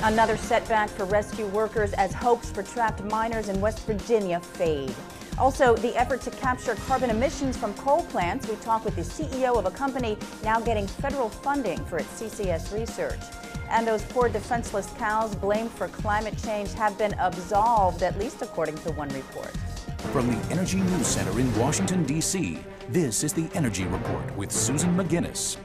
Another setback for rescue workers as hopes for trapped miners in West Virginia fade. Also, the effort to capture carbon emissions from coal plants. We talk with the CEO of a company now getting federal funding for its CCS research. And those poor defenseless cows blamed for climate change have been absolved, at least according to one report. From the Energy News Center in Washington, D.C., this is the Energy Report with Susan McGinnis.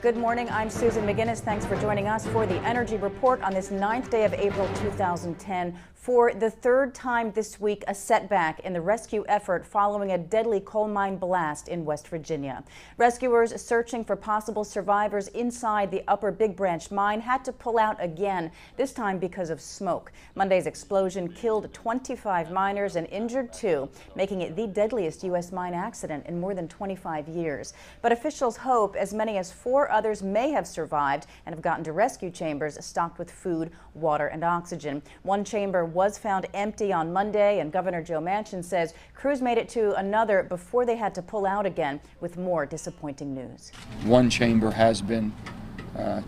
Good morning, I'm Susan McGinnis. Thanks for joining us for the Energy Report on this 9th day of April 2010. For the third time this week, a setback in the rescue effort following a deadly coal mine blast in West Virginia. Rescuers searching for possible survivors inside the Upper Big Branch mine had to pull out again, this time because of smoke. Monday's explosion killed 25 miners and injured 2, making it the deadliest U.S. mine accident in more than 25 years. But officials hope as many as 4 others may have survived and have gotten to rescue chambers stocked with food, water, and oxygen. One chamber was found empty on Monday, and Governor Joe Manchin says crews made it to another before they had to pull out again, with more disappointing news. One chamber has been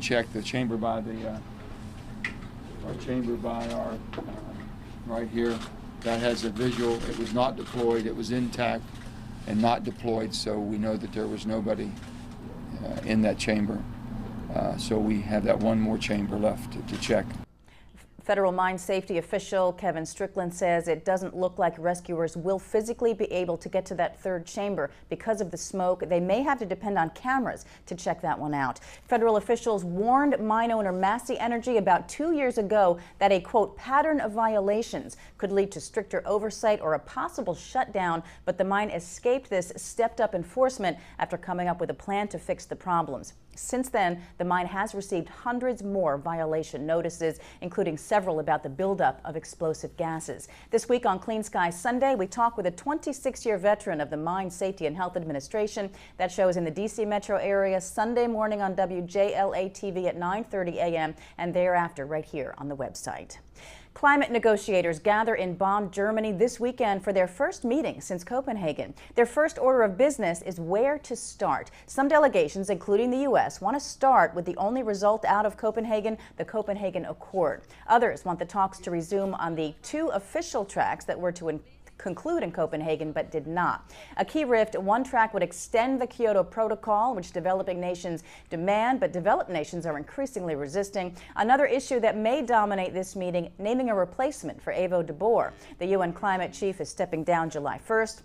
checked, the chamber by our right here, that has a visual. It was not deployed, it was intact and not deployed, so we know that there was nobody in that chamber. So we have that one more chamber left to check. Federal mine safety official Kevin Strickland says it doesn't look like rescuers will physically be able to get to that third chamber because of the smoke. They may have to depend on cameras to check that one out. Federal officials warned mine owner Massey Energy about 2 years ago that a, quote, pattern of violations could lead to stricter oversight or a possible shutdown, but the mine escaped this stepped-up enforcement after coming up with a plan to fix the problems. Since then, the mine has received hundreds more violation notices, including several about the buildup of explosive gases. This week on Clean Sky Sunday, we talk with a 26-year veteran of the Mine Safety and Health Administration. That show is in the D.C. metro area Sunday morning on WJLA-TV at 9:30 a.m. and thereafter right here on the website. Climate negotiators gather in Bonn, Germany this weekend for their first meeting since Copenhagen. Their first order of business is where to start. Some delegations, including the U.S., want to start with the only result out of Copenhagen, the Copenhagen Accord. Others want the talks to resume on the 2 official tracks that were to conclude in Copenhagen but did not. A key rift: one track would extend the Kyoto Protocol, which developing nations demand, but developed nations are increasingly resisting. Another issue that may dominate this meeting: naming a replacement for Evo de Boer. The UN climate chief is stepping down July 1st.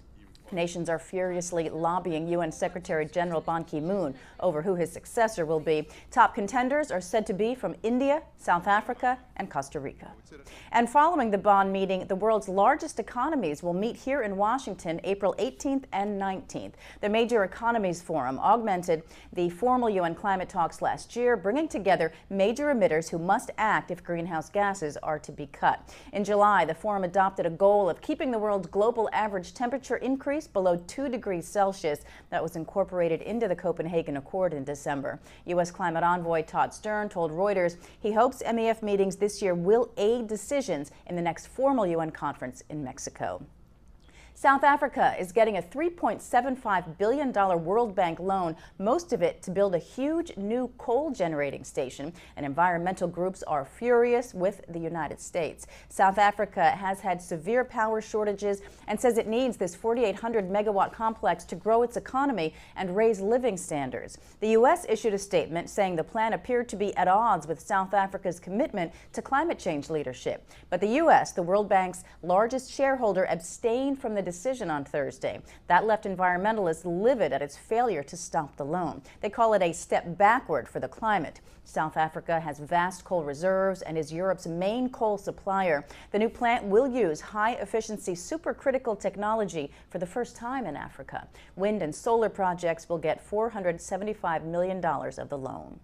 Nations are furiously lobbying UN Secretary General Ban Ki-moon over who his successor will be. Top contenders are said to be from India, South Africa, and Costa Rica. And following the Bonn meeting, the world's largest economies will meet here in Washington April 18th and 19th. The Major Economies Forum augmented the formal UN climate talks last year, bringing together major emitters who must act if greenhouse gases are to be cut. In July, the forum adopted a goal of keeping the world's global average temperature increase below 2 degrees Celsius. That was incorporated into the Copenhagen Accord in December. U.S. climate envoy Todd Stern told Reuters he hopes MEF meetings this year will aid decisions in the next formal UN conference in Mexico. South Africa is getting a $3.75 billion World Bank loan, most of it to build a huge new coal generating station, and environmental groups are furious with the United States. South Africa has had severe power shortages and says it needs this 4,800 megawatt complex to grow its economy and raise living standards. The U.S. issued a statement saying the plan appeared to be at odds with South Africa's commitment to climate change leadership. But the U.S., the World Bank's largest shareholder, abstained from the decision on Thursday. That left environmentalists livid at its failure to stop the loan. They call it a step backward for the climate. South Africa has vast coal reserves and is Europe's main coal supplier. The new plant will use high-efficiency supercritical technology for the first time in Africa. Wind and solar projects will get $475 million of the loan.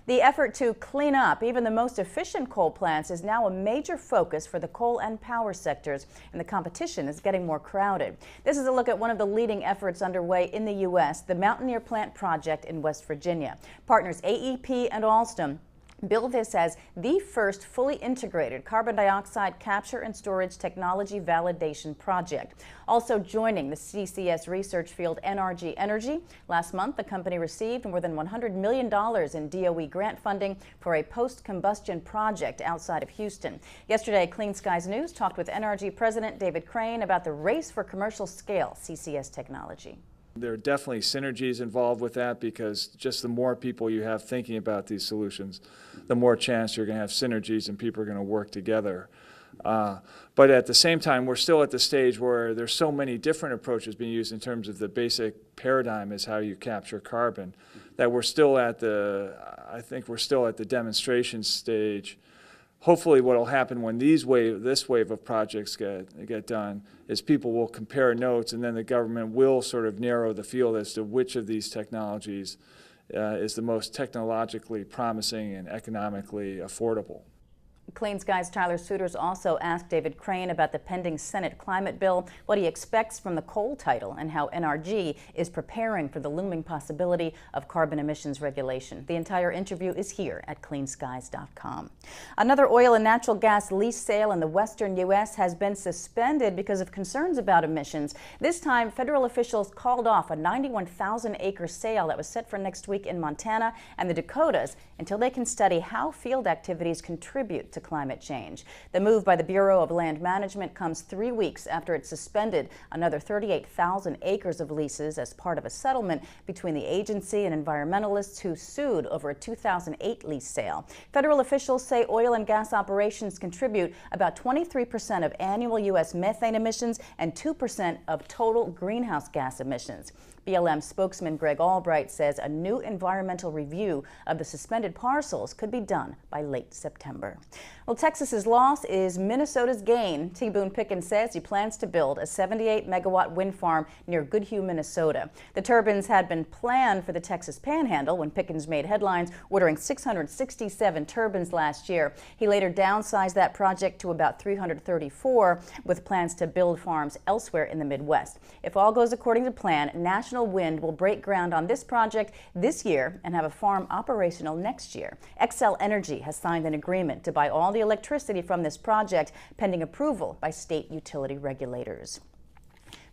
The effort to clean up even the most efficient coal plants is now a major focus for the coal and power sectors, and the competition is getting more crowded. This is a look at one of the leading efforts underway in the U.S., the Mountaineer Plant Project in West Virginia. Partners AEP and Alstom billed this as the first fully integrated carbon dioxide capture and storage technology validation project. Also joining the CCS research field, NRG Energy. Last month, the company received more than $100 million in DOE grant funding for a post-combustion project outside of Houston. Yesterday, Clean Skies News talked with NRG President David Crane about the race for commercial scale CCS technology. There are definitely synergies involved with that, because just the more people you have thinking about these solutions, the more chance you're going to have synergies and people are going to work together. But at the same time, we're still at the stage where there's so many different approaches being used in terms of the basic paradigm is how you capture carbon, that we're still at I think we're still at the demonstration stage. Hopefully what will happen when this wave of projects get done is people will compare notes, and then the government will sort of narrow the field as to which of these technologies is the most technologically promising and economically affordable. Clean Skies' Tyler Souters also asked David Crane about the pending Senate climate bill, what he expects from the coal title, and how NRG is preparing for the looming possibility of carbon emissions regulation. The entire interview is here at cleanskies.com. Another oil and natural gas lease sale in the western U.S. has been suspended because of concerns about emissions. This time, federal officials called off a 91,000-acre sale that was set for next week in Montana and the Dakotas until they can study how field activities contribute to climate change. The move by the Bureau of Land Management comes 3 weeks after it suspended another 38,000 acres of leases as part of a settlement between the agency and environmentalists who sued over a 2008 lease sale. Federal officials say oil and gas operations contribute about 23% of annual U.S. methane emissions and 2% of total greenhouse gas emissions. BLM spokesman Greg Albright says a new environmental review of the suspended parcels could be done by late September. Well, Texas's loss is Minnesota's gain. T. Boone Pickens says he plans to build a 78-megawatt wind farm near Goodhue, Minnesota. The turbines had been planned for the Texas Panhandle when Pickens made headlines ordering 667 turbines last year. He later downsized that project to about 334 with plans to build farms elsewhere in the Midwest. If all goes according to plan, National Wind will break ground on this project this year and have a farm operational next year. Xcel Energy has signed an agreement to buy all the electricity from this project pending approval by state utility regulators.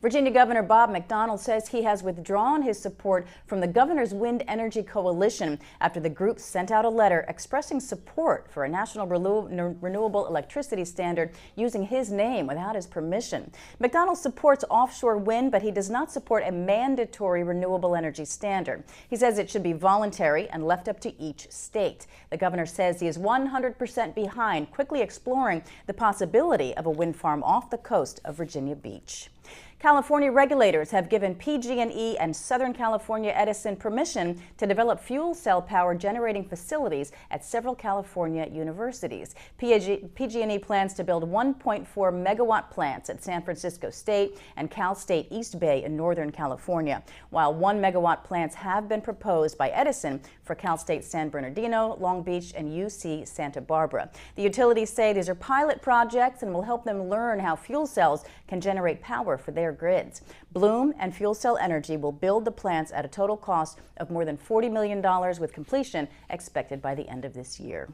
Virginia Governor Bob McDonnell says he has withdrawn his support from the Governor's Wind Energy Coalition after the group sent out a letter expressing support for a national renewable electricity standard using his name without his permission. McDonnell supports offshore wind, but he does not support a mandatory renewable energy standard. He says it should be voluntary and left up to each state. The governor says he is 100% behind quickly exploring the possibility of a wind farm off the coast of Virginia Beach. California regulators have given PG&E and Southern California Edison permission to develop fuel cell power generating facilities at several California universities. PG&E plans to build 1.4 megawatt plants at San Francisco State and Cal State East Bay in Northern California, while 1 megawatt plants have been proposed by Edison for Cal State San Bernardino, Long Beach, and UC Santa Barbara. The utilities say these are pilot projects and will help them learn how fuel cells can generate power for their grids. Bloom and Fuel Cell Energy will build the plants at a total cost of more than $40 million, with completion expected by the end of this year.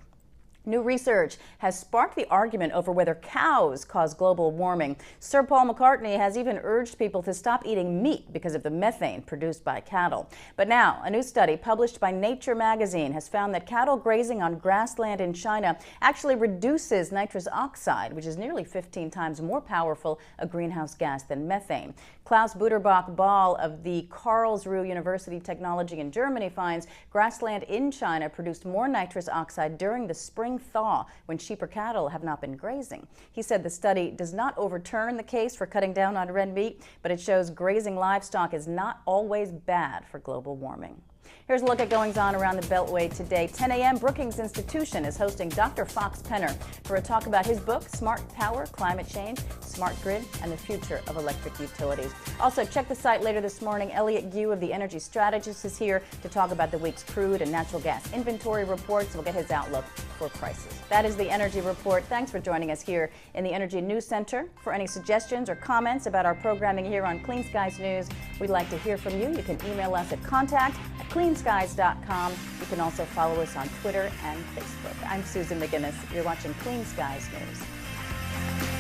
New research has sparked the argument over whether cows cause global warming. Sir Paul McCartney has even urged people to stop eating meat because of the methane produced by cattle. But now, a new study published by Nature magazine has found that cattle grazing on grassland in China actually reduces nitrous oxide, which is nearly 15 times more powerful a greenhouse gas than methane. Klaus Buterbach-Ball of the Karlsruhe University Technology in Germany finds grassland in China produced more nitrous oxide during the spring thaw when sheep or cattle have not been grazing. He said the study does not overturn the case for cutting down on red meat, but it shows grazing livestock is not always bad for global warming. Here's a look at goings-on around the Beltway today. 10 a.m. Brookings Institution is hosting Dr. Fox Penner for a talk about his book, Smart Power, Climate Change, Smart Grid, and the Future of Electric Utilities. Also, check the site later this morning. Elliot Gu of the Energy Strategist is here to talk about the week's crude and natural gas inventory reports. We'll get his outlook for prices. That is the Energy Report. Thanks for joining us here in the Energy News Center. For any suggestions or comments about our programming here on Clean Skies News, we'd like to hear from you. You can email us at contact@cleanskies.com. cleanskies.com. You can also follow us on Twitter and Facebook. I'm Susan McGinnis. You're watching Clean Skies News.